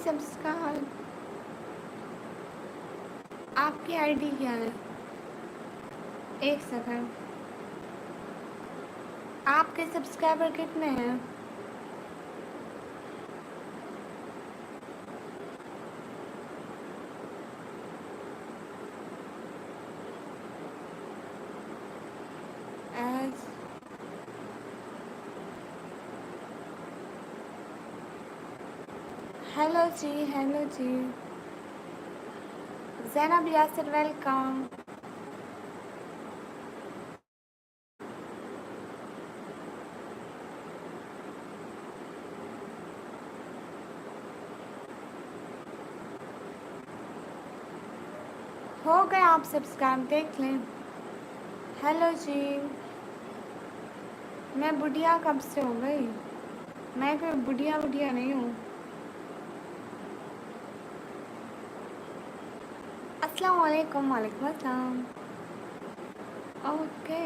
Subscribe. आपकी ID क्या है? एक सेकंड। आपके सब्सक्राइबर कितने हैं? एज हेलो जी, हेलो जी। ज़ैनब यासिर वेलकम। हो गए आप सब्सक्राइब, देख लें। हेलो जी। मैं बुढ़िया कब से हो गई? मैं कोई बुढ़िया बुढ़िया नहीं हूँ। अस्सलाम वालेकुम। वालेकुम अस्सलाम। ओके।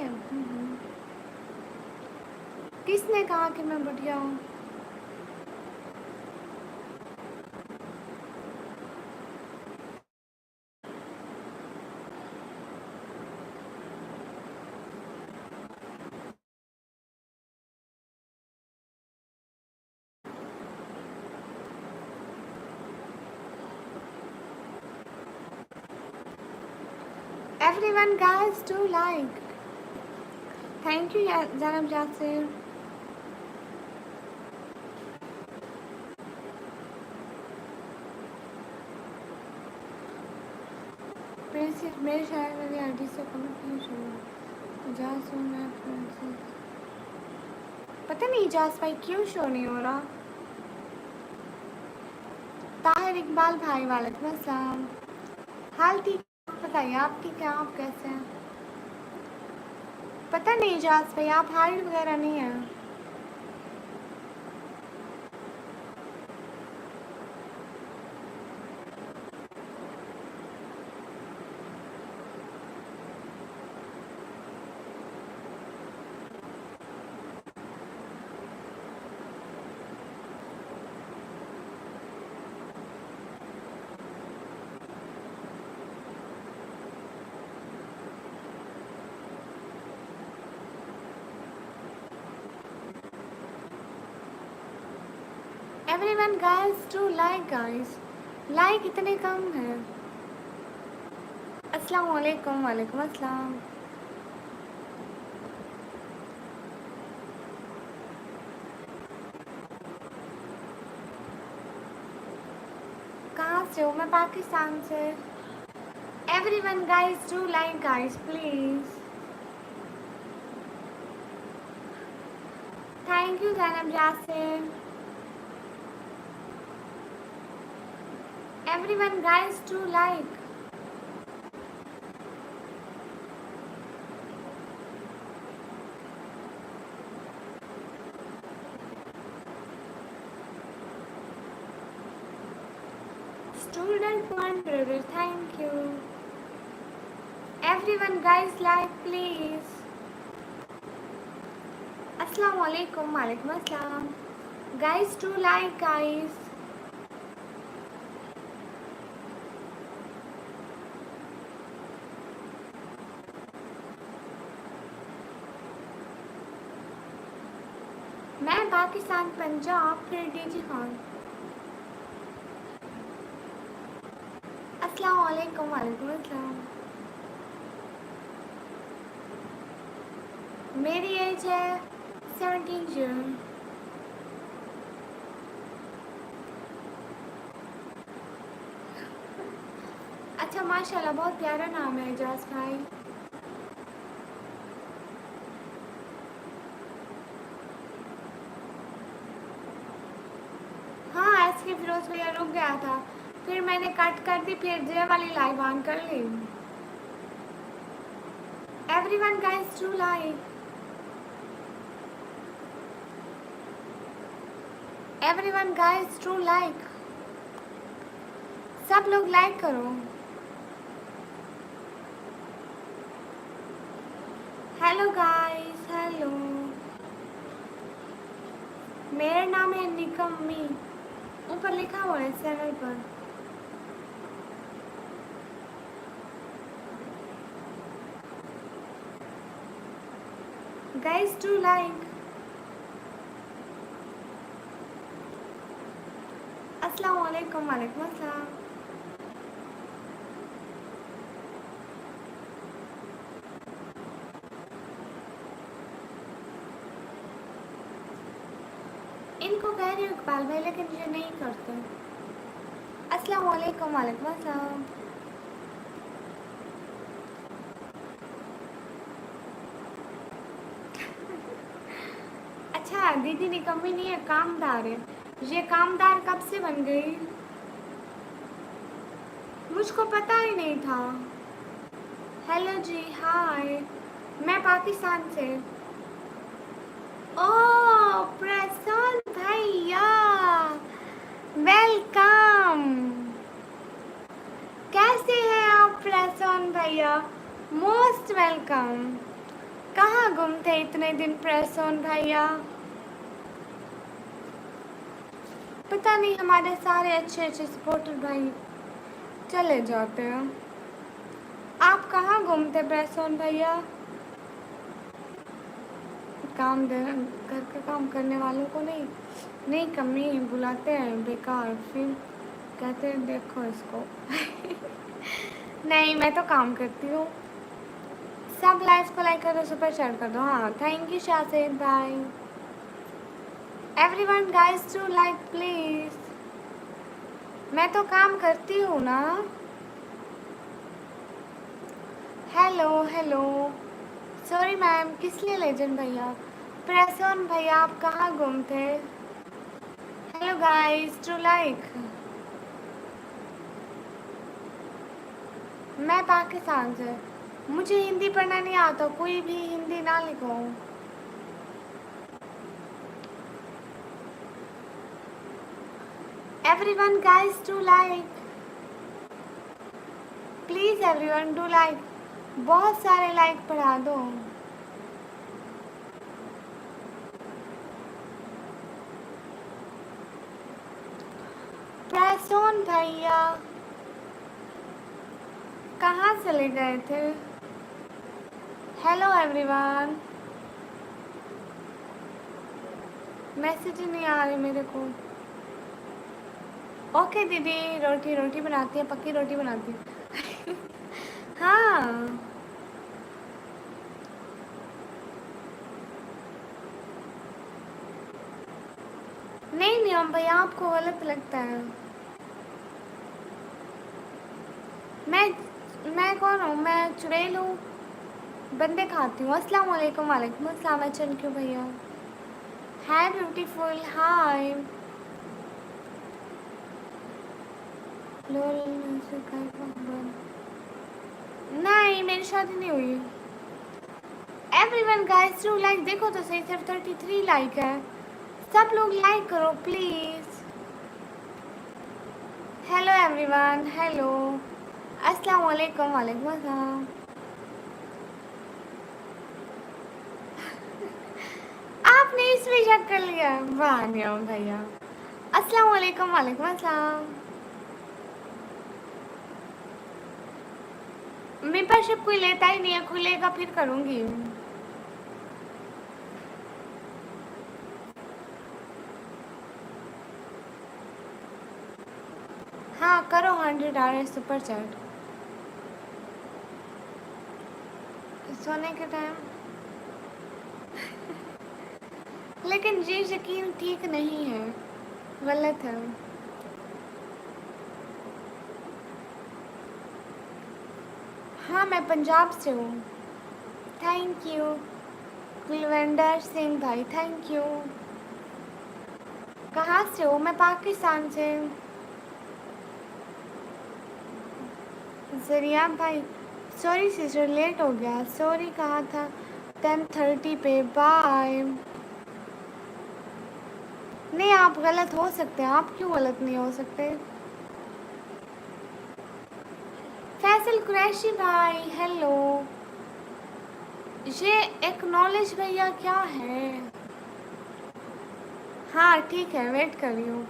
किसने कहा कि मैं बुढ़िया हूँ? Everyone guys do like. Thank you Janab Jasir. मेरे शायद मेरी आईडी से कंफ्यूज जासूं मैं प्रिंसेस। पता नहीं जास भाई क्यों शो नहीं हो रहा। ताहिर इकबाल भाई वालेकुम अस्सलाम। हाल ठीक बताइए, आप ठीक है? आप कैसे हैं? पता नहीं जास भाई आप हाइड वगैरह नहीं है। Everyone guys do like guys. Like इतने कम हैं। अस्सलाम वालेकुम। वालेकुम अस्सलाम। कहाँ से हो? मैं पाकिस्तान से। Everyone guys do like guys please. Thank you Zainab Jasir. Everyone guys do like. Student one brother, thank you. Everyone guys like please. Assalamu alaikum. Walaikum assalam. Guys do like guys. मैं पाकिस्तान पंजाब फिर डीजी खान। अस्सलाम वालेकुम। वालेकुम अस्सलाम। मेरी as है 17 year. अच्छा माशाल्लाह, बहुत प्यारा नाम है एजाज भाई। हाँ एस के फिरोज भैया रुक गया था, फिर मैंने कट कर दी, फिर जय वाली लाइव ऑन कर ली। Everyone guys do like. Everyone guys do like. सब लोग लाइक करो। Hello guys, hello. मेरा नाम है निकम्मी। ऊपर लिखा हुआ है चैनल पर। Guys do like. अस्सलाम वालेकुम। वालेकुम अस्सलाम। इनको कह रही हूँ इकबाल भाई, लेकिन ये नहीं करते। अस्सलाम वालेकुम। वालेकुम अस्सलाम। अच्छा दीदी निकम्मी नहीं है, कामदार है। ये कामदार कब से बन गई? मुझको पता ही नहीं था। हेलो जी, हाय। मैं पाकिस्तान से। ओह प्रसन भैया, वेलकम। कैसे हैं आप प्रसन भैया? Most welcome. कहाँ गुम थे इतने दिन प्रसन भैया? पता नहीं, हमारे सारे अच्छे अच्छे सपोर्टर भाई चले जाते हैं। आप कहाँ गुम थे प्रसन भैया? घर का काम करने वालों को नहीं कमी बुलाते हैं बेकार, फिर कहते हैं देखो इसको। नहीं, मैं तो काम करती हूँ। सब लाइव को लाइक कर दो, सुपर चैट कर दो। हाँ थैंक यू शाहिद भाई। Everyone guys to like please. मैं तो काम करती हूँ ना। Hello hello. सॉरी मैम, किस लिए लेजेंड भैया? प्रसन भैया आप कहाँ गुम थे? Hello guys to like. मैं पाकिस्तान से। मुझे हिंदी पढ़ना नहीं आता, कोई भी हिंदी ना लिखो। Everyone guys to like please. Everyone do like. बहुत सारे लाइक बढ़ा दो। प्रसून भैया कहाँ चले गए थे? Hello everyone. मैसेज ही नहीं आ रहे मेरे को। ओके दीदी, रोटी बनाती है, पक्की रोटी बनाती है। हाँ नहीं नियम भैया, आपको गलत लगता है। मैं कौन हूँ? मैं चुड़ैल हूँ, बंदे खाती हूँ। अस्सलाम वालेकुम। वालेकुम अस्सलाम। अच्छा क्यों भैया? Hi beautiful, hi. नहीं मेरी शादी नहीं हुई। Everyone guys to like. देखो तो सही, सिर्फ 33 लाइक है। सब लोग लाइक करो प्लीज। Hello everyone, hello. अस्सलाम वालेकुम। वालेकुम अस्सलाम। आपने इसमें शक कर लिया? वाह नियम भैया। अस्सलाम वालेकुम। वालेकुम अस्सलाम। मेंबरशिप कोई लेता ही नहीं है, खुलेगा फिर करूँगी। हाँ करो 100 RS सुपर चैट। सोने के टाइम। लेकिन ये यकीन ठीक नहीं है, गलत है। हाँ मैं पंजाब से हूँ। थैंक यू कुलविंदर सिंह भाई, थैंक यू। कहाँ से हो? मैं पाकिस्तान से। जरिया भाई सॉरी सिस्टर, लेट हो गया। सॉरी कहा था 10:30 पे। बाय। नहीं आप गलत हो सकते हैं, आप क्यों गलत नहीं हो सकते? फैसल कुरैशी भाई हेलो। ये एक्नॉलेज भैया क्या है? हाँ ठीक है, वेट कर रही हूँ।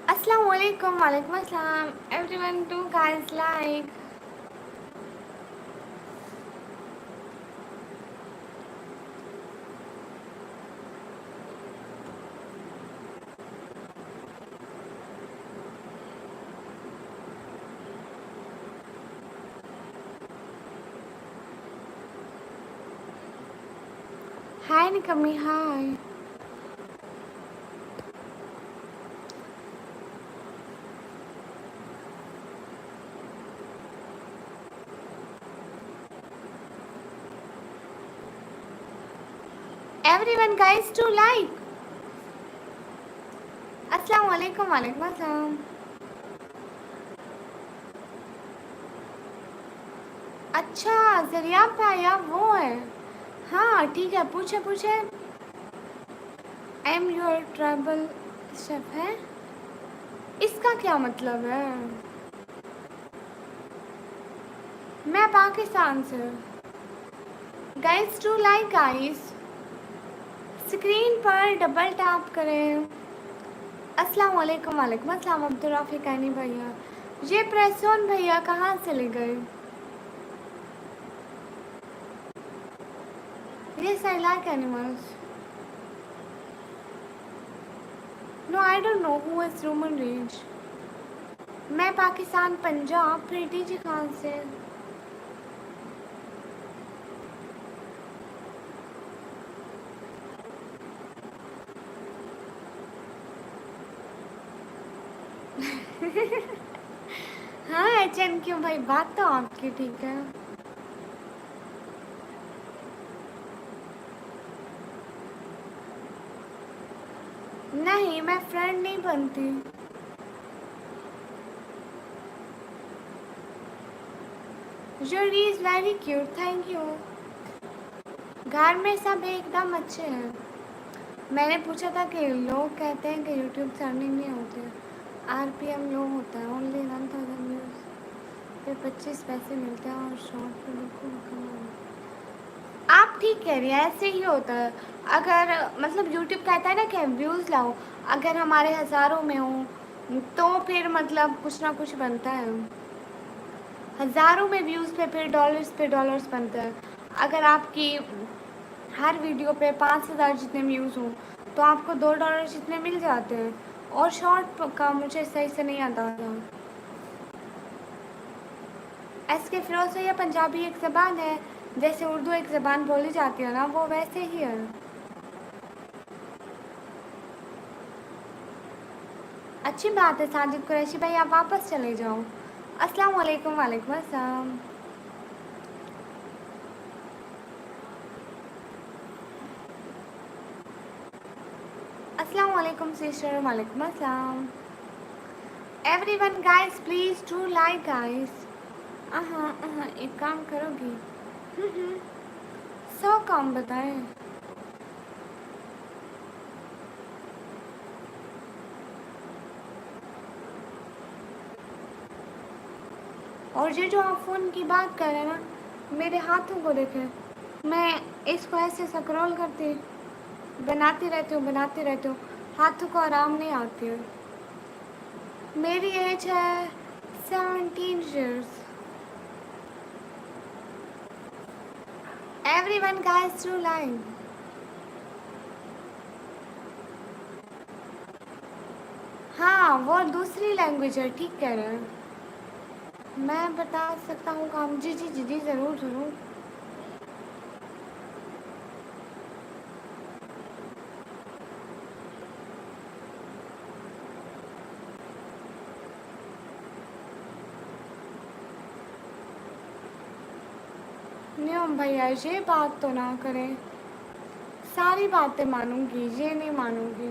अस्सलाम वालेकुम, वालेकुम अस्सलाम everyone do guys like. Hi Nikami, hi. Everyone guys do like. अस्सलाम वालेकुम, वालेकुम अस्सलाम. अच्छा, जरिया पाया वो है. हाँ ठीक है, पूछे पूछे. एम योर ट्राइबल शेफ है, इसका क्या मतलब है? मैं पाकिस्तान से. Guys to like guys, screen पर डबल टैप करें. अस्सलाम वालेकुम, वालेकुम अस्सलाम अब्दुल राफिकानी भैया. ये प्रेसोन भैया कहाँ चले गए? Yes, I like animals. No, I don't know who is Roman Reigns. मैं पाकिस्तान पंजाब. प्रीति जी कहाँ से? हाँ एचएन क्यों भाई, बात तो आपकी ठीक है. नहीं, मैं फ्रेंड नहीं बनती. Your is very cute, thank you. घर में सब एकदम अच्छे हैं. मैंने पूछा था कि लोग कहते हैं कि यूट्यूब से अर्निंग नहीं होती. आरपीएम लो होता है ओनली 1000 व्यूज़ पे 25 पैसे मिलते हैं और शॉर्ट पे बिल्कुल कम. आप ठीक कह रही हैं, ऐसे ही होता है. अगर मतलब यूट्यूब कहता है ना कि व्यूज़ लाओ, अगर हमारे हज़ारों में हो तो फिर मतलब कुछ ना कुछ बनता है. हज़ारों में व्यूज़ पे डॉलर्स बनता है. अगर आपकी हर वीडियो पे 5000 जितने व्यूज़ हों तो आपको $2 जितने मिल जाते हैं. और शॉर्ट का मुझे सही से नहीं आता था. एस के फिरोज भैया, पंजाबी एक ज़बान है, जैसे उर्दू एक ज़बान बोली जाती है ना, वो वैसे ही है. अच्छी बात है साजिद कुरैशी भाई, आप वापस चले जाओ. अस्सलाम वालेकुम, वालेकुम अस्सलाम. अस्सलाम वालेकुम सिस्टर, वालेकुम अस्सलाम. Everyone guys please do like guys. एक काम करोगी? 100 काम बताएं. और ये जो आप फ़ोन की बात कर रहे हैं ना, मेरे हाथों को देखें. मैं इसको ऐसे स्क्रॉल करती बनाती रहती हूँ. हाथों को आराम नहीं आती है. मेरी एज है 17 years. Everyone guys through line. हाँ वो दूसरी लैंग्वेज है, ठीक कह रहे हैं. मैं बता सकता हूँ काम. जी जी जी जी, ज़रूर ज़रूर. नियम भैया ये बात तो ना करें. सारी बातें मानूंगी, ये नहीं मानूंगी.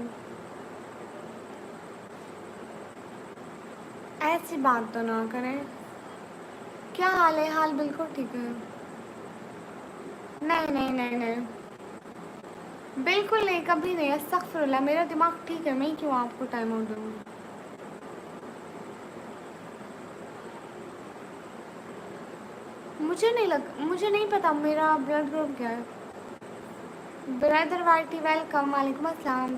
ऐसी बात तो ना करें. क्या हाल है? हाल बिल्कुल ठीक है. नहीं नहीं नहीं नहीं, बिल्कुल नहीं, कभी नहीं. अस्तगफिरुल्लाह, मेरा दिमाग ठीक है. मैं क्यों आपको टाइम आउट दूँ? मुझे नहीं पता मेरा ब्लड ग्रुप क्या है. ब्रदर वाइटी वेलकम, वालेकुम अस्सलाम.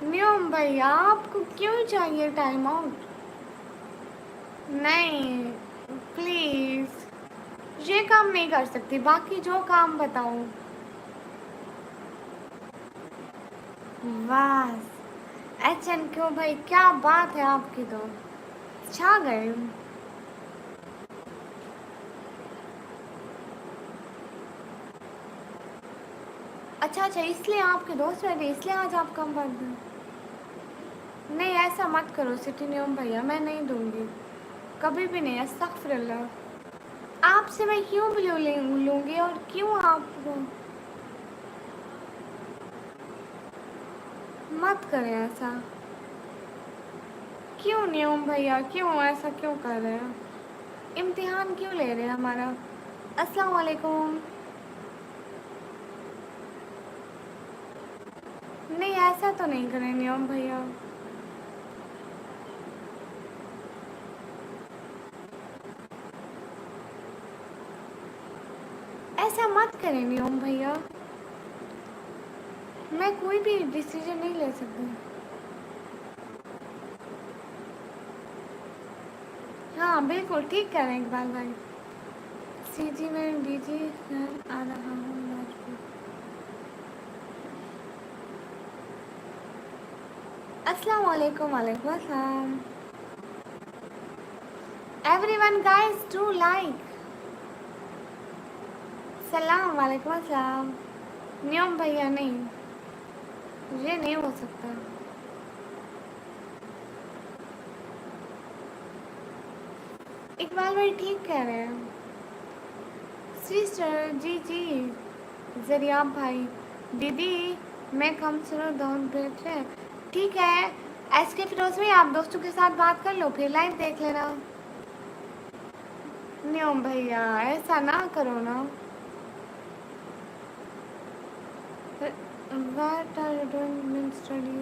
नियम भैया आपको क्यों चाहिए टाइम आउट? नहीं, प्लीज़ ये काम नहीं कर सकती, बाकी जो काम बताओ। बस एचएन क्यों भाई, क्या बात है आपकी तो, छा गए। अच्छा अच्छा, इसलिए आपके दोस्त बैठे, इसलिए आज आप कम कर दें। नहीं ऐसा मत करो सिटी नियम भैया, मैं नहीं दूंगी, कभी भी नहीं, अस्तगफिरुल्लाह। आपसे मैं क्यों लूँगी और क्यों आपको? मत करें ऐसा। क्यों नियम भैया, क्यों ऐसा क्यों कर रहे हैं? इम्तिहान क्यों ले रहे हैं हमारा? अस्सलाम वालेकुम। नहीं ऐसा तो नहीं करें नियम भैया। ऐसा मत करें नियम भैया, मैं कोई भी डिसीजन नहीं ले सकती। हाँ बिल्कुल ठीक कह रहे हैं इकबाल भाई। सी जी मैं डीजी आ रहा हूँ राजपूत। अस्सलाम वालेकुम। वालेकुम अस्सलाम। Everyone guys do like. सलाम वालेकुम अस्सलाम। नियम भैया नहीं, ये नहीं हो सकता। इकबाल भाई ठीक कह रहे हैं। सिस्टर जी जी, जरियाब भाई, दीदी मैं कम सुनो दोनों बैठे। ठीक है, एस के फिरोज भाई आप दोस्तों के साथ बात कर लो, फिर लाइव देख लेना। नियम भैया ऐसा ना करो ना। What are you doing in study?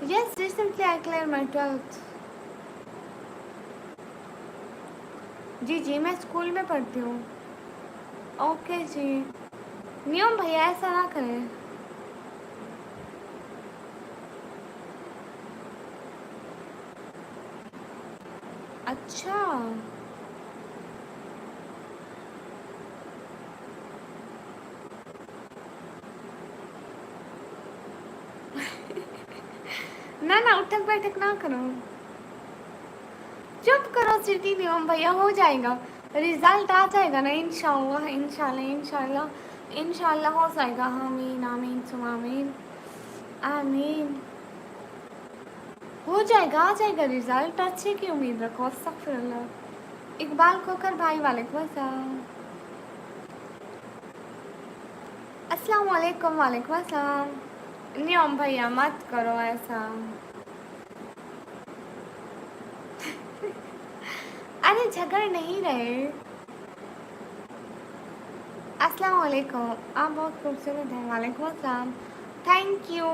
Yes, recently I cleared my 12th. जी जी मैं स्कूल में पढ़ती हूँ। ओके जी। नियम भैया ऐसा ना करें। अच्छा ना ना, उठक बैठक ना करो, चुप करो सिटी नियम भैया, हो जाएगा, रिजल्ट आ जाएगा ना इंशाल्लाह इंशाल्लाह इंशाल्लाह इंशाल्लाह हो जाएगा। आमीन आमीन सुम आमीन आमीन। हो जाएगा, आ जाएगा रिजल्ट, अच्छे की उम्मीद रखो। अस्तगफिरुल्लाह। इकबाल खोकर भाई वालेकुम अस्सलाम। अस्सलाम वालेकुम। वालेकुम अस्सलाम। नियम भैया मत करो ऐसा। अरे झगड़ नहीं रहे। अस्सलाम वालेकुम, आप बहुत खूबसूरत हैं। वालेकुम अस्सलाम, थैंक यू।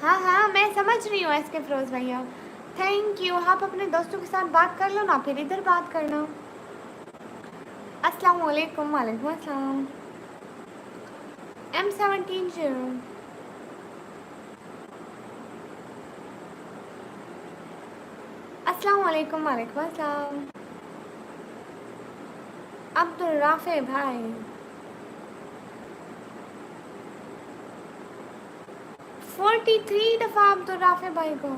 हाँ हाँ मैं समझ रही हूँ एस के फिरोज भैया, थैंक यू। आप अपने दोस्तों के साथ बात कर लो ना, फिर इधर बात करना। अस्सलाम वालेकुम। वालेकुम अस्सलाम। M17 0। अस्सलाम वालेकुम। वालेकुम अस्सलाम। अब्दुल राफे भाई, 43 दफ़ा अब्दुल राफे भाई को।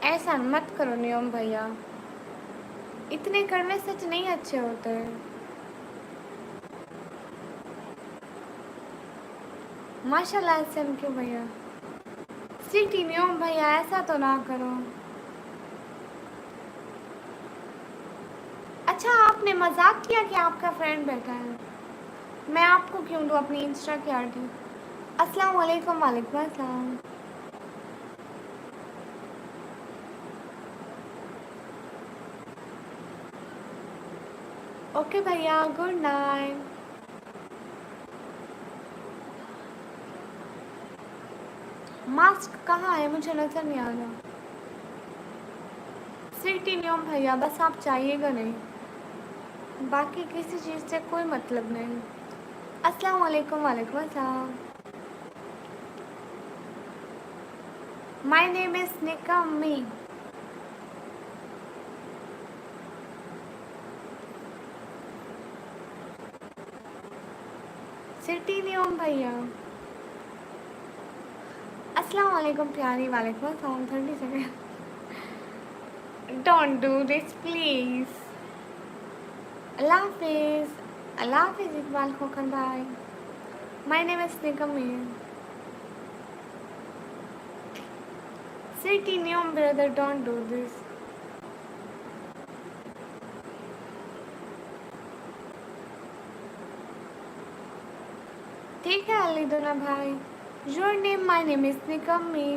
ऐसा मत करो नियम भैया, इतने करने सच नहीं अच्छे होते हैं। माशाल्लाह एसएम क्यों भैया। सिटी नियम भैया ऐसा तो ना करो। अच्छा आपने मजाक किया कि आपका फ्रेंड बैठा है, मैं आपको क्यों दूँ अपनी इंस्टा की आईडी। अस्सलाम वालेकुम। वालेकुम अस्सलाम। ओके भैया गुड नाइट। मास्क कहाँ है, मुझे नजर नहीं आ रहा। स्वीटी नियम भैया, बस आप चाहिएगा नहीं, बाकी किसी चीज़ से कोई मतलब नहीं। अस्सलाम वालेकुम। वालेकुम अस्सलाम। माय नेम इज निकम्मी। सिटी नियम भैया। अस्सलाम वालेकुम प्यारी। वालेकुम अस्सलाम। 30 second. Don't do this please. अल्लाह हाफिज। अल्लाह हाफिज इकबाल खोखन भाई। माय नेम इज निकम्मी। सिटी नियम ब्रदर, डोंट डू दिस। ठीक है अली दोना भाई। Your name my name is निकम्मी।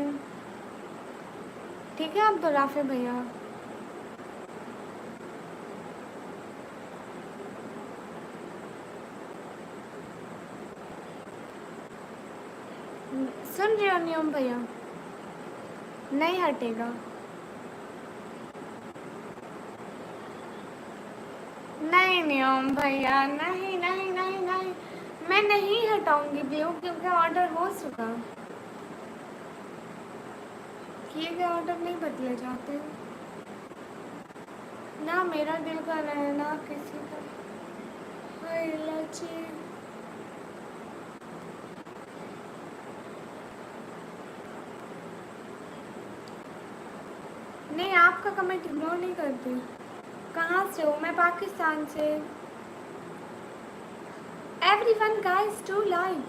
ठीक है अब्दुल राफी भैया। सुन रहे हो नियम भैया? नहीं हटेगा। नहीं नियम भैया, नहीं नहीं नहीं नहीं, मैं नहीं हटाऊंगी ब्लू क्योंकि ऑर्डर हो चुका। किए गए ऑर्डर नहीं बदले जाते ना, मेरा दिल कर रहा है ना किसी का। हाय लाची। नहीं, आपका कमेंट इग्नोर नहीं करती। कहाँ से हो? मैं पाकिस्तान से। Everyone guys do like.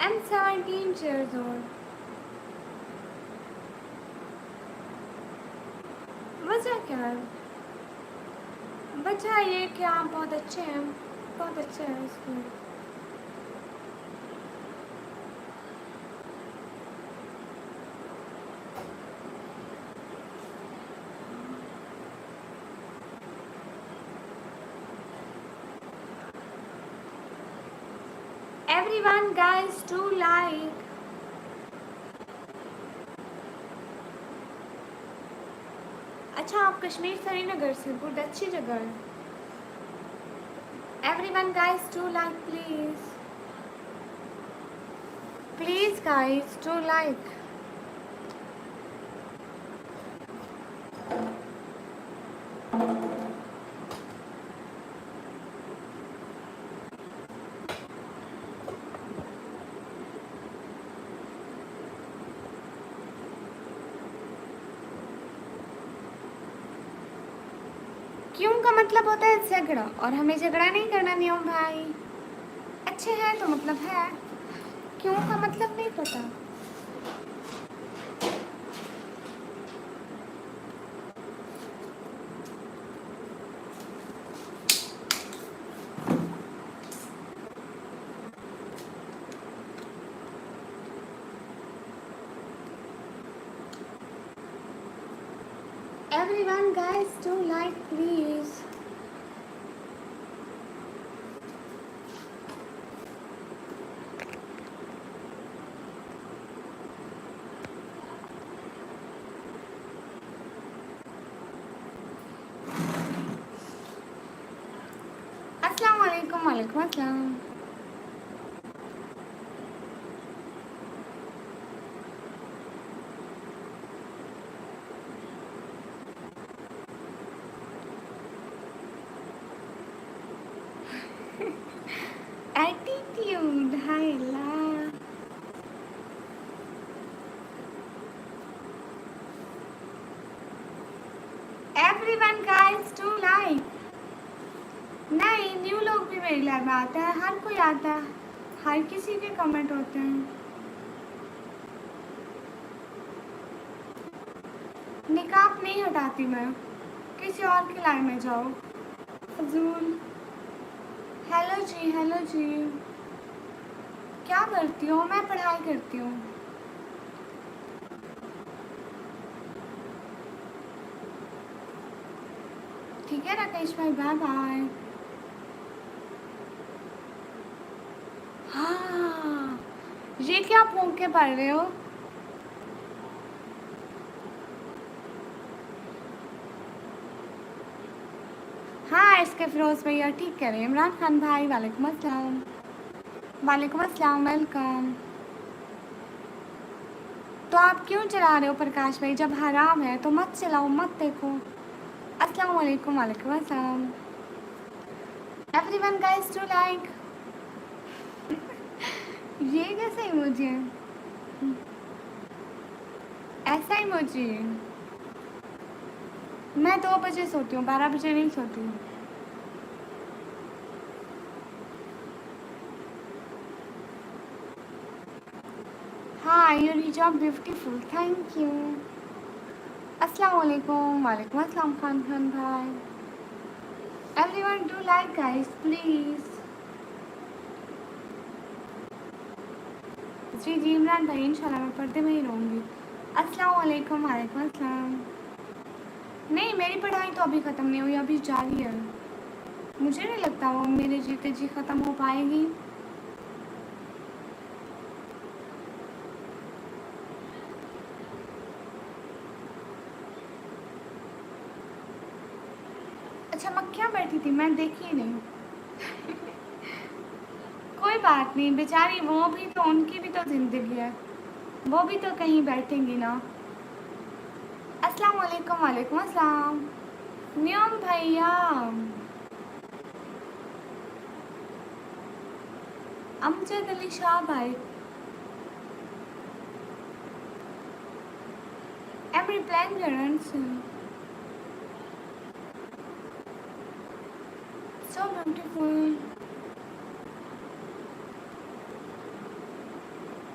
I'm 17 years old. वजह क्या है? वजह ये कि आप बहुत अच्छे हैं, बहुत अच्छे हैं इसमें। Everyone guys do like. अच्छा, आप कश्मीर श्रीनगर से, बहुत अच्छी जगह है। Everyone guys do like please. Please guys do like. क्यों का मतलब होता है झगड़ा, और हमें झगड़ा नहीं करना नियम भाई। अच्छे हैं तो मतलब है, क्यों का मतलब नहीं पता। Everyone guys do like please. अस्सलाम वालेकुम। वालेकुम अस्सलाम। एटीट्यूड हाय ला। Everyone guys do like. नहीं, न्यू लोग भी मेरी लाइव में आते हैं, हर कोई आता है, हर किसी के कमेंट होते हैं। निकाब नहीं हटाती मैं, किसी और की लाइव में जाओ फजूल। हेलो जी, हेलो जी। क्या करती हो? मैं पढ़ाई करती हूँ। ठीक है राकेश भाई, बाय बाय। क्या भूख के पढ़ रहे हो? हाँ इसके फिरोज भैया ठीक कह रहे हैं। इमरान खान भाई वालेकुम अस्सलाम। वालेकुम अस्सलाम, वेलकम। तो आप क्यों चला रहे हो प्रकाश भाई? जब हराम है तो मत चलाओ, मत देखो। अस्सलाम वालेकुम। वालेकुम अस्सलाम। Everyone guys to like. ये कैसा इमोजी है? ऐसा इमोजी है। मैं 2 बजे सोती हूँ, 12 बजे नहीं सोती हूँ। हाँ योर हिजाब ब्यूटीफुल, थैंक यू। अस्सलाम वालेकुम। वालेकुम अस्सलाम खान खान भाई। Everyone do like guys please. जी जी इमरान भाई इंशाल्लाह मैं पर्दे में ही रहूँगी। अस्सलाम वालेकुम। वालेकुम अस्सलाम। नहीं मेरी पढ़ाई तो अभी ख़त्म नहीं हुई, अभी जारी है। मुझे नहीं लगता वो मेरे जीते जी ख़त्म हो पाएगी। अच्छा मक्खियाँ बैठी थी, मैं देखी नहीं। कोई बात नहीं, बेचारी वो भी तो, उनकी भी तो ज़िंदगी है, वो भी तो कहीं बैठेंगी ना। अस्सलाम वालेकुम। वालेकुम अस्सलाम। नियम भैया, अमजद अली शाह भाई, एवरी प्लान करंस सो ब्यूटीफुल।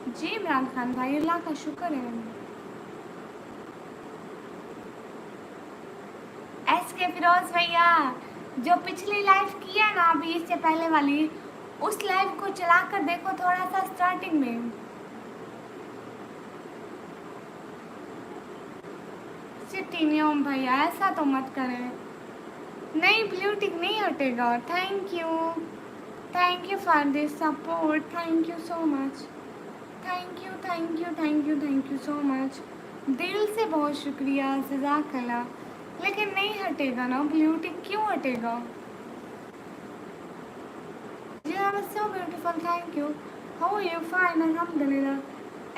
जी इमरान खान भाई अल्लाह का शुक्र है। एस के फिरोज भैया, जो पिछली लाइव की है ना अभी इससे पहले वाली, उस लाइव को चला कर देखो थोड़ा सा स्टार्टिंग में। सिटी नियम भैया ऐसा तो मत करें। नहीं ब्लू टिक नहीं हटेगा। Thank you for this support, thank you so much. Thank you thank you thank you thank you so much, दिल से बहुत शुक्रिया, जज़ाकल्लाह। लेकिन नहीं हटेगा ना ब्लू टिक, क्यों हटेगा? जी I was so beautiful, thank you. How are you? Fine अल्हम्दुलिल्लाह।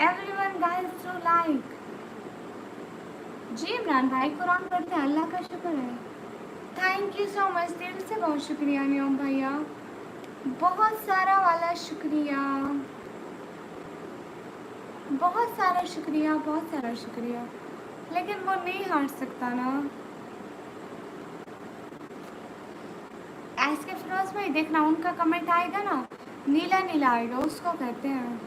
Everyone guys to like. जी इमरान भाई कुरान पढ़ते हैं, अल्लाह का शुक्र है। थैंक यू सो मच, दिल से बहुत शुक्रिया नियम भैया, बहुत सारा वाला शुक्रिया, बहुत सारा शुक्रिया, बहुत सारा शुक्रिया। लेकिन वो नहीं हार सकता ना। ऐसे फिरोज भाई देखना, उनका कमेंट आएगा ना, नीला नीला आएगा, उसको कहते हैं।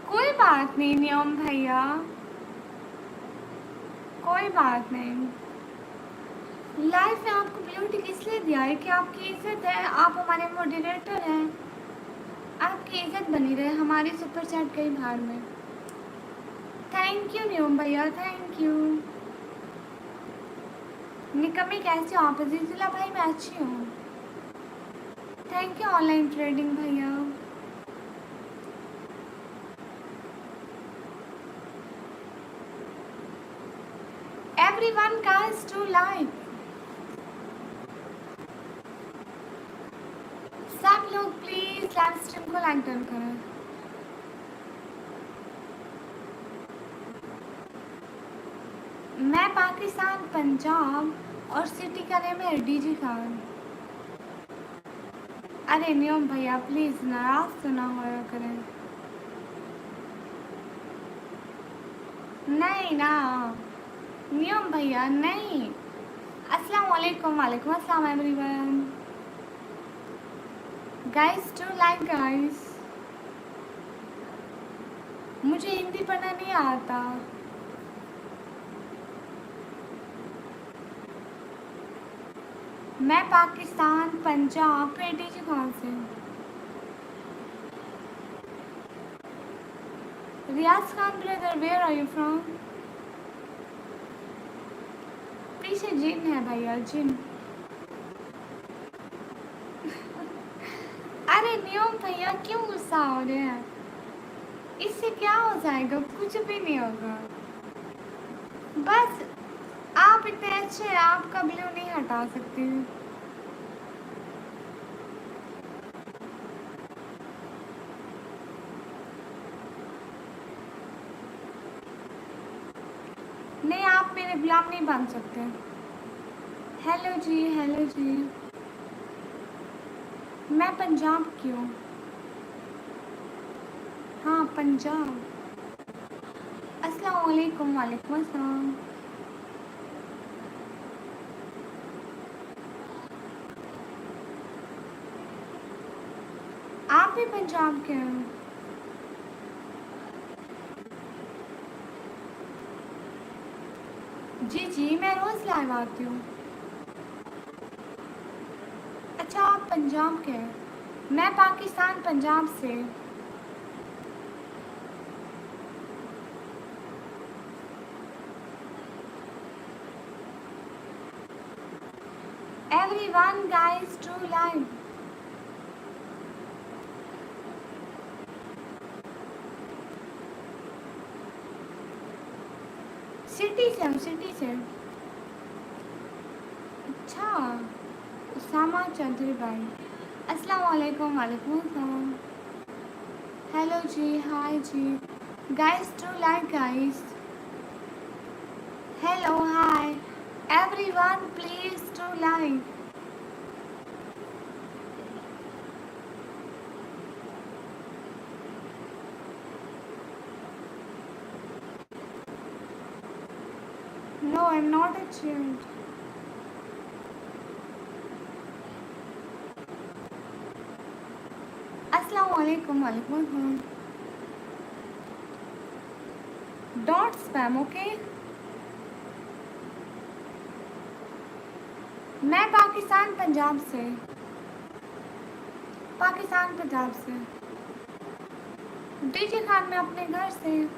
कोई बात नहीं नियम भैया, कोई बात नहीं। लाइफ में आपको ब्लू टिक इसलिए दिया है कि आपकी इज्जत है, आप हमारे मॉडरेटर हैं, आपकी इज्जत बनी रहे, हमारी सुपर चैट गई बाहर में। थैंक यू नियम भैया, थैंक यू। निकम्मी कैसे हो आप? अजीजुल्ला भाई मैं अच्छी हूँ, थैंक यू। ऑनलाइन ट्रेडिंग भैया, एवरीवन गाइस टू लाइक। सब लोग प्लीज लाइव स्ट्रीम को लाइक डन करें। मैं पाकिस्तान, पंजाब और सिटी का नेम है डीजी खान। अरे नियम भैया प्लीज नाराज तो ना होया करें। नहीं ना नियम भैया नहीं। अस्सलाम वालेकुम। वालेकुम अस्सलाम everyone. Guys to like guys. मुझे हिंदी पढ़ना नहीं आता। मैं पाकिस्तान, पंजाब, पेटी जी कहाँ से? Riyaz Khan brother where are you from? पीछे जिन है भैया, जिन। भैया क्यों गुस्सा हो रहे हैं? इससे क्या हो जाएगा? कुछ भी नहीं होगा। बस आप इतने अच्छे हैं, आपका ब्लू नहीं हटा सकती। नहीं, आप मेरे गुलाम नहीं बन सकते। हेलो जी, हेलो जी। मैं पंजाब की हूँ। हाँ, पंजाब। अस्सलाम वालेकुम। वालेकुम अस्सलाम। आप भी पंजाब के हैं? जी जी, मैं रोज़ लाइव आती हूँ। अच्छा, आप पंजाब के हैं? मैं पाकिस्तान, पंजाब से। Everyone guys to live. City से हूँ, सिटी से। अच्छा, उसामा चौधरी भाई। अस्सलाम वालेकुम। वालेकुम अस्सलाम। हेलो जी, हाय जी। Guys to like guys. Hello, hi. Everyone please do like. No, I am not a child. अस्सलाम वालेकुम। वालेकुम अस्सलाम। Don't spam, okay? मैं पाकिस्तान, पंजाब से। पाकिस्तान, पंजाब से। डीजे खान में अपने घर से।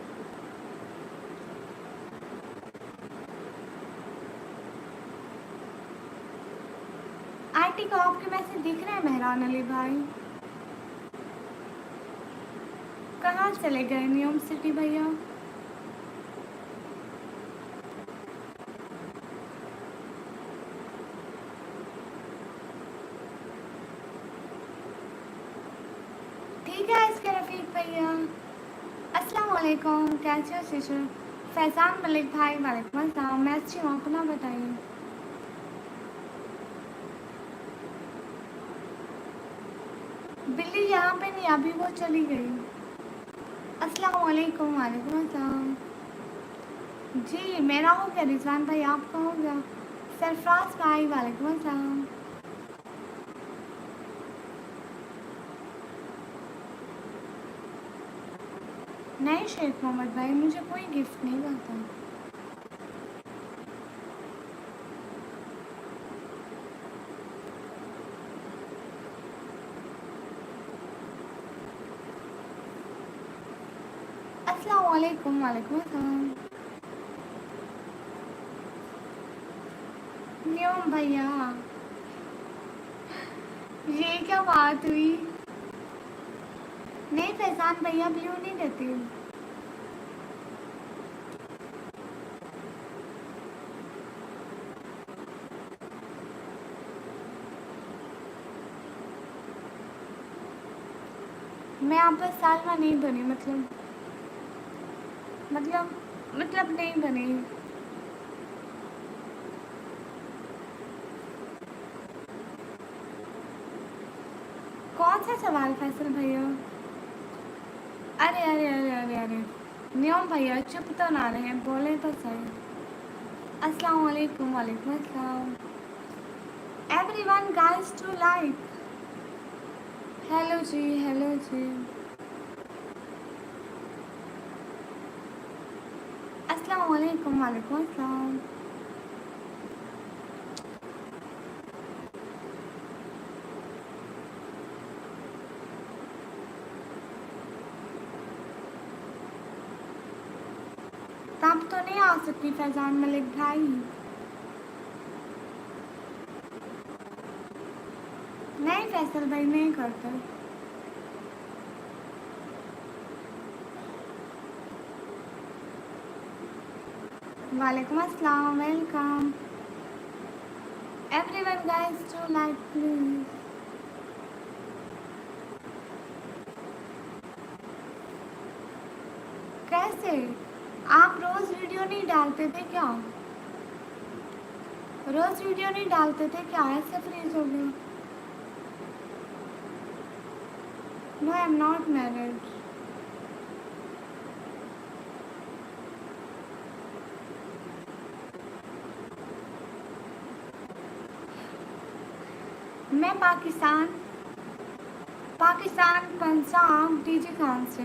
आईटी को आपके मैसेज दिख रहे हैं मेहरान अली भाई? कहाँ चले गए न्यूम सिटी भैया? ठीक है इसके रफ़ीक भैया। अस्सलाम वालेकुम, कैसे हो शिशु? फैज़ान मलिक भाई, वालेकुम अस्सलाम। मैं अच्छी हूँ, अपना बताइए। बिल्ली यहाँ पे नहीं, अभी वो चली गई। अस्सलाम वालेकुम। वालेकुम अस्सलाम। जी, मेरा हो गया रिजवान भाई, आपका हो गया? सरफराज भाई, वालेकुम अस्सलाम। नहीं शेख मोहम्मद भाई, मुझे कोई गिफ्ट नहीं करता। अस्सलाम वालेकुम। वालेकुम अस्सलाम। न्यूम भैया, ये क्या बात हुई? नहीं फैजान भैया, ब्लू नहीं देती। मैं आप बस सालमा नहीं बनी, मतलब नहीं बनी। कौन सा सवाल फैसल भैया? अरे अरे अरे अरे अरे, न्यूम भैया चुप तो ना रहे, बोले तो सही। अस्सलाम वालेकुम। वालेकुम अस्सलाम। Everyone guys to like. Hello जी, हेलो जी। अस्सलाम वालेकुम। वालेकुम अस्सलाम। तब तो नहीं आ सकती फैजान मलिक भाई। नहीं फैसल भाई, नहीं करते। वालेकुम अस्सलाम, welcome everyone guys to like please. कैसे आप रोज वीडियो नहीं डालते थे क्या? रोज वीडियो नहीं डालते थे क्या? ऐसे फ्रीज हो गए? No I am not married. मैं पाकिस्तान पंजाब डीजी खान से।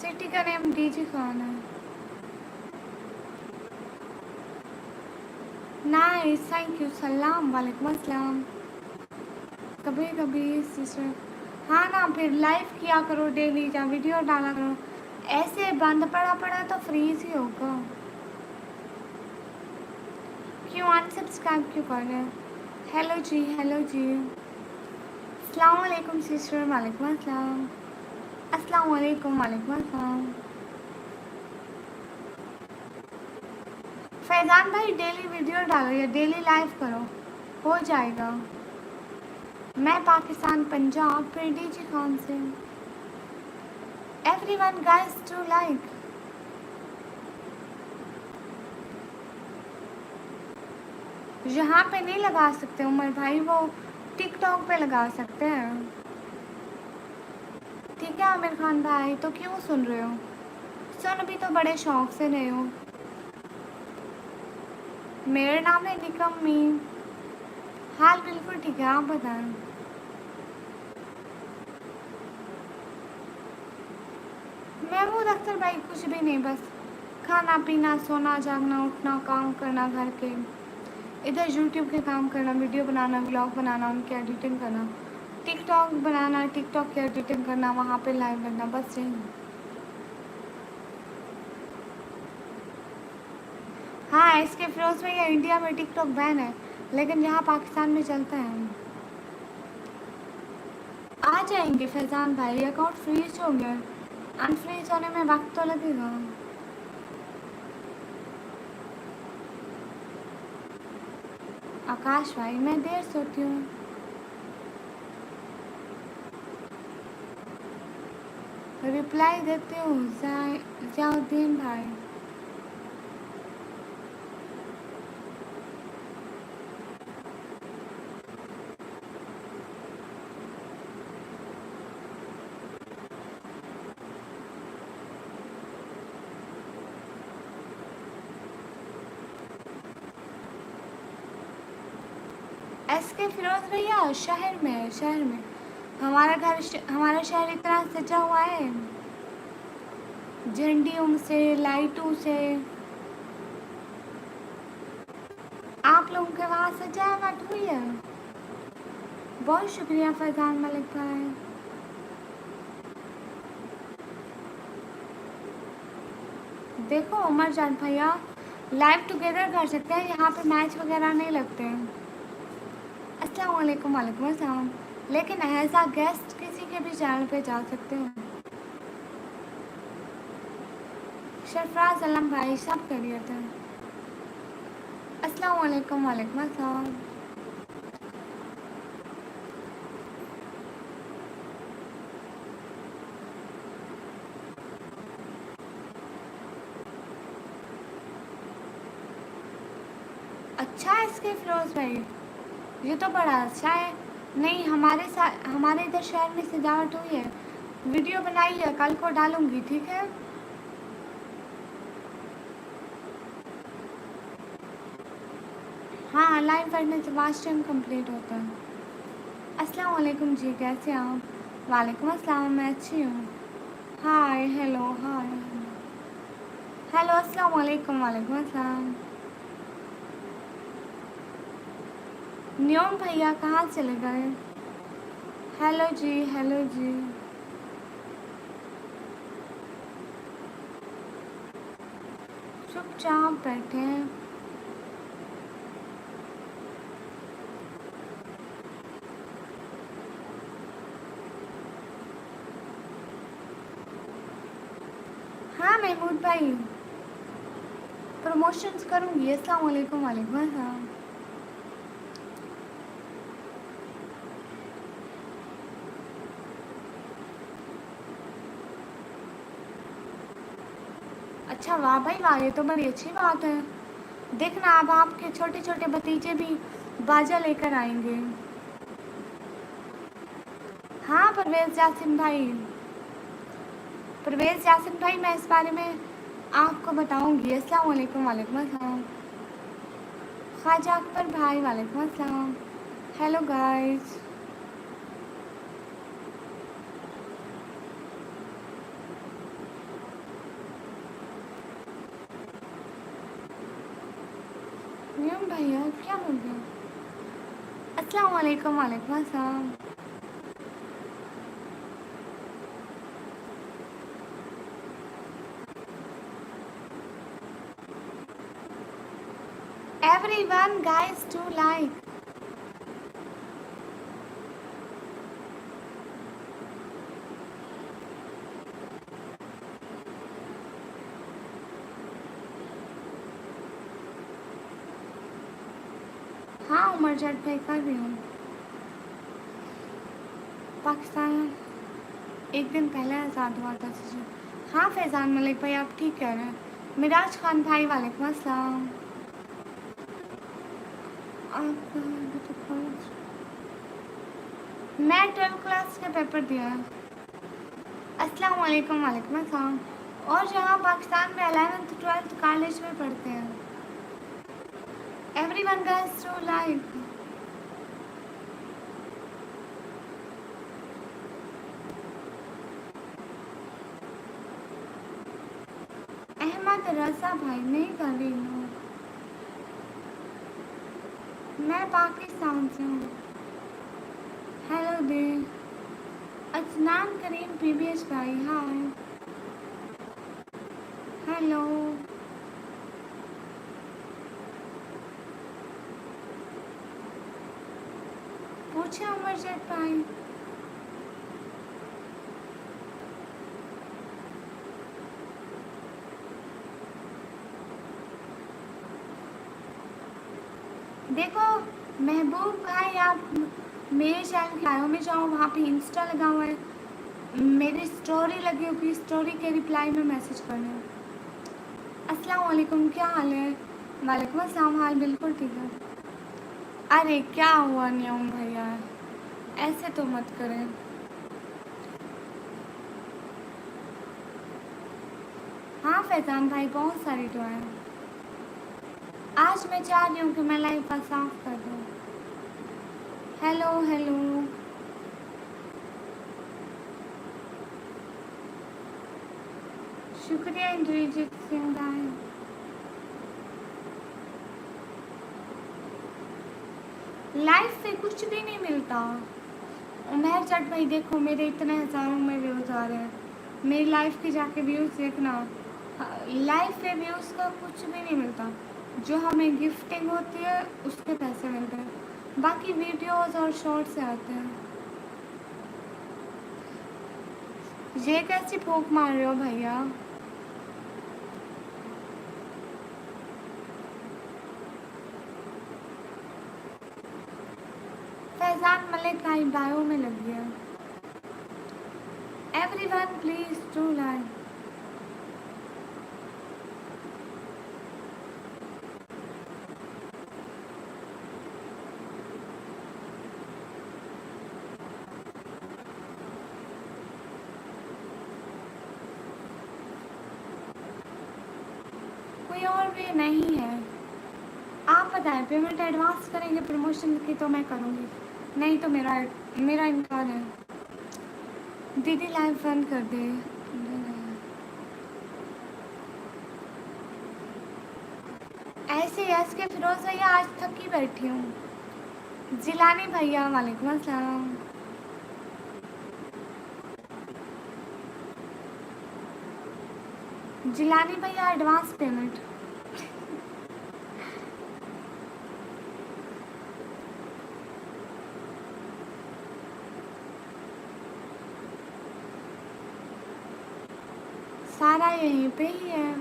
सिटी का नेम डीजी खान है। Nice, thank you. सलाम, वालेकुम अस्सलाम। कभी कभी सिस्टर, हाँ ना, फिर लाइव किया करो डेली, या वीडियो डाला करो। ऐसे बंद पड़ा पड़ा तो फ्रीज ही होगा। क्यों अनसब्सक्राइब क्यों कर रहे हैं? हेलो जी, हेलो जी। अस्सलाम वालेकुम सिस्टर, वालेकुम अस्सलाम। अस्सलाम वालेकुम, वालेकुम अस्सलाम। फैज़ान भाई डेली वीडियो डालो या डेली लाइव करो, हो जाएगा। मैं पाकिस्तान पंजाब फिर डीजी खान से। Everyone guys to like. यहाँ पे नहीं लगा सकते उमर भाई, वो टिकटॉक पे लगा सकते हैं। ठीक है आमिर खान भाई, तो क्यों सुन रहे हो? सुन भी तो बड़े शौक से रहे हो। मेरा नाम है निकम मीम। हाल बिल्कुल ठीक है, आप बताएं। महमूद अख्तर भाई कुछ भी नहीं, बस खाना पीना सोना जागना उठना काम करना घर के, इधर यूट्यूब के काम करना, वीडियो बनाना, व्लॉग बनाना, उनकी एडिटिंग करना, टिकटॉक बनाना, टिकटॉक की एडिटिंग करना, वहाँ पे लाइव करना, बस यही। हाँ, इसके फिरोज भैया इंडिया में टिकटॉक बैन है, लेकिन यहाँ पाकिस्तान में चलता है। आ जाएंगे फैज़ान भाई, अकाउंट फ्रीज हो गया, अनफ्रीज होने में वक्त तो लगेगा। आकाश भाई मैं देर सोती हूँ। रिप्लाई देते हूँ ज़ियाउद्दीन भाई। एस के फिरोज भैया शहर में है, शहर में। हमारा शहर इतना सजा हुआ है झंडियों से, लाइटों से। आप लोगों के वहाँ सजावट हुई है? बहुत शुक्रिया फैज़ान मलिक भाई। देखो उमर जान भैया लाइव टुगेदर कर सकते हैं, यहाँ पे मैच वगैरह नहीं लगते हैं। अस्सलाम वालेकुम, वालेकुम अस्सलाम। लेकिन एज आ गेस्ट किसी के भी चैनल पे जा सकते हैं। सरफराज अलम भाई सब करिए थे। अस्सलाम वालेकुम, वालेकुम अस्सलाम। अच्छा है इसके फिरोज भाई, ये तो बड़ा अच्छा है। नहीं हमारे इधर शहर में सजावट हुई है, वीडियो बनाई है, कल को डालूंगी, ठीक है। हाँ, लाइव करने से वाच टाइम कंप्लीट होता है। अस्सलाम वालेकुम जी, कैसे हैं आप? वालेकुम अस्सलाम, मैं अच्छी हूँ। हाय, हेलो, हाय, हेलो, अस्सलाम वालेकुम, वालेकुम अस्सलाम। न्योम भैया कहाँ चले गए? हेलो जी, हेलो जी। चुपचाप बैठे हैं। हाँ महमूद भाई, प्रमोशंस करूँगी। अस्सलाम वालेकुम। वालेकुम अस्सलाम। अच्छा वाह भाई वाह, ये तो बड़ी अच्छी बात है। देखना अब आपके छोटे छोटे भतीजे भी बाजा लेकर आएंगे। हाँ परवेज़ यासिन भाई, मैं इस बारे में आपको बताऊंगी। अस्सलाम वालेकुम। वालेकुम अस्सलाम। ख्वाजा अकबर भाई वालेकुम अस्सलाम। Hello guys. नियम भैया क्या बोल रहे हैं? अस्सलाम वालेकुम। वालेकुम अस्सलाम। Everyone guys to like. हाँ उमर जट भाई कर रही हूँ। पाकिस्तान एक दिन पहले आज़ाद हुआ था। हाँ फैज़ान मलिक भाई आप ठीक कह रहे हैं। मिराज खान भाई वालेकुम अस्सलाम। आप मैं 12th क्लास का पेपर दिया है। अस्सलाम वालेकुम। वालेकुम अस्सलाम। और जहाँ पाकिस्तान में 11th 12th कॉलेज में पढ़ते हैं। Everyone guys to like. Ahmad Raza भाई नहीं कर रही हूँ, मैं पाकिस्तान से हूँ। हेलो दे अजनान करीम पीबीएस भाई हाय। हेलो पूछे उमर जट भाई। देखो महबूब भाई आप मेरे चैनल के बायो में जाओ, वहाँ पे इंस्टा लगा हुआ है, मेरी स्टोरी लगी होगी, स्टोरी के रिप्लाई में मैसेज करना है। अस्सलाम वालेकुम क्या हाल है? वालेकुम अस्सलाम। हाल बिल्कुल ठीक है। अरे क्या हुआ नियम भैया, ऐसे तो मत करें। हाँ फैजान भाई बहुत सारी दुआएं। आज मैं चाह रही हूँ कि मैं लाइव का साफ कर दूँ। हेलो हेलो शुक्रिया इंद्रजीत सिंह भाई। लाइफ से कुछ भी नहीं मिलता। उमर जट भाई देखो मेरे इतने हज़ारों में व्यूज़ आ रहे हैं, मेरी लाइफ के जाके व्यूज़ देखना। लाइफ पे व्यूज़ का कुछ भी नहीं मिलता, जो हमें गिफ्टिंग होती है उसके पैसे मिलते हैं, बाकी वीडियोस और शॉर्ट्स से आते हैं। ये कैसी फूंक मार रहे हो भैया? फैजान मलिक भाई बायो में लग गया। Everyone please do like. कोई और भी नहीं है, आप बताएं पेमेंट एडवांस करेंगे प्रमोशन की तो मैं करूँगी, नहीं तो मेरा मेरा इनकार है। दीदी लाइव बंद कर दे। ऐसे यस के फिरोज भैया आज थकी बैठी हूँ। जिलानी भैया वालेकुम अस्सलाम। जिलानी भैया एडवांस पेमेंट। सारा यहीं पे ही है।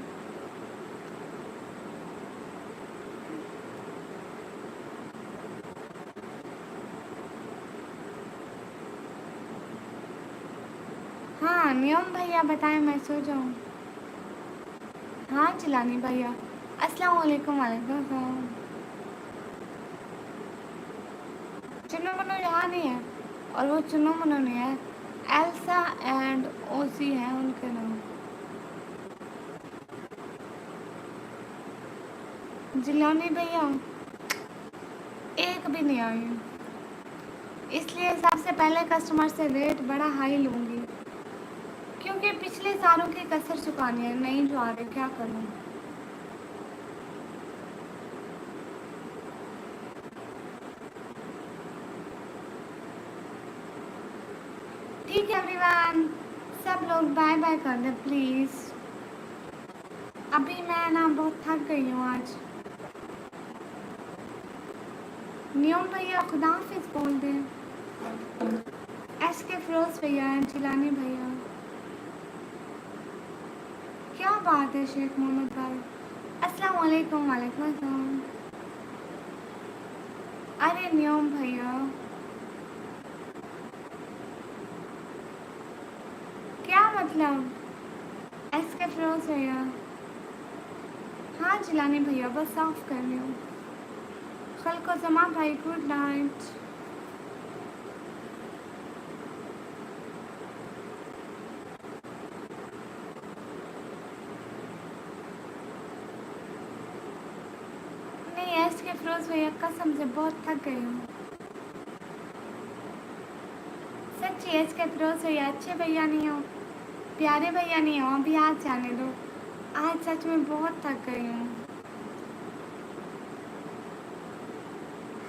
हाँ नियम भैया बताएं, मैं सो जाऊँ। हाँ जिलानी भैया, अस्सलाम वालेकुम। वालेकुम सलाम। चुन्नू मुन्नू यहाँ नहीं है, और वो चुन्नू मुन्नू नहीं है, एल्सा एंड ओसी है उनके नाम। जिलानी भैया एक भी नहीं आई, इसलिए सबसे पहले कस्टमर से रेट बड़ा हाई लूँगी, क्योंकि पिछले सालों की कसर चुकानी है, नहीं जो आ रहे, क्या करूँ। ठीक है एवरीवन, सब लोग बाय बाय कर दे प्लीज़। अभी मैं ना बहुत थक गई हूँ आज। नियम भैया खुदा हाफिज़ बोल दें। एस के फिरोज भैया, जिलानी भैया, क्या बात है शेख मोहम्मद भाई, अस्सलाम वालेकुम। वालेकुम अस्सलाम। अरे नियम भैया क्या मतलब, एस के फिरोज भैया। हाँ जिलानी भैया बस साफ कर रही हूँ। खल्को जमा भाई गुड नाइट। नहीं एस के फिरोज भैया कसम से बहुत थक गई हूँ, सच्ची। एस के फिरोज भैया अच्छे भैया नहीं हो, प्यारे भैया नहीं हो, अभी आज जाने दो। आज सच में बहुत थक गई हूँ।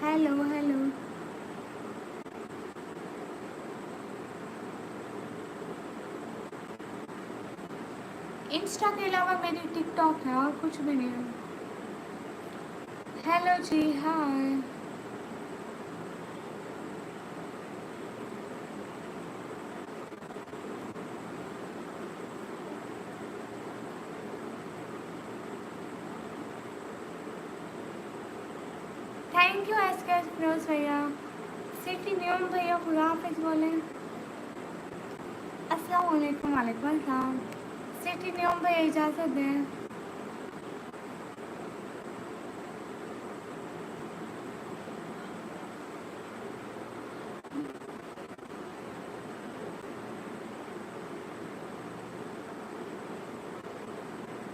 Hello hello. इंस्टा के अलावा मेरी टिकटॉक है और कुछ भी नहीं है। हेलो जी हाय। थैंक यू एस के फिरोज भैया। सिटी नियम भैया खुदा हाफिज़ बोले। अस्सलाम वालेकुम। वालेकुम अस्सलाम। सिटी नियम भैया इजाज़त दें।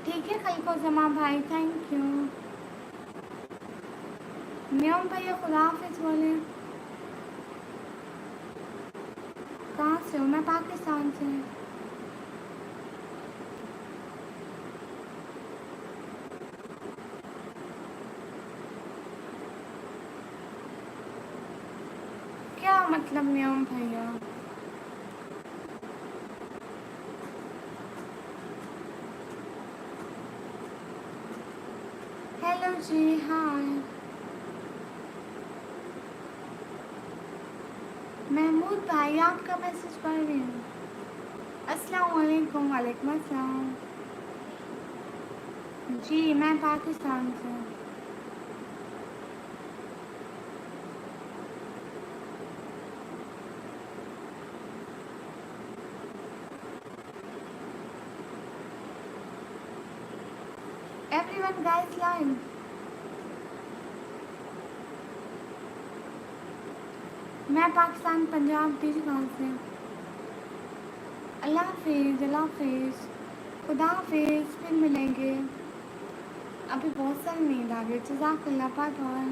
ठीक है खलीको जमा भाई, थैंक यू। नियम भैया खुदा हाफिज़ बोले। कहाँ से हो? मैं पाकिस्तान से। क्या मतलब नियम भैया? हेलो जी हाय। महमूद भाई आपका मैसेज पढ़ रही हूँ। अस्सलाम वालेकुम। वालेकुम अस्सलाम। जी मैं पाकिस्तान से। Everyone guys line. मैं पाकिस्तान पंजाब दीजगांव से। अल्लाह हाफिज़। अल्लाह हाफिज़। खुदा हाफिज़, फिर मिलेंगे। अभी बहुत सारी नींद आ गई। जज़ाकल्लाह, बाय बाय।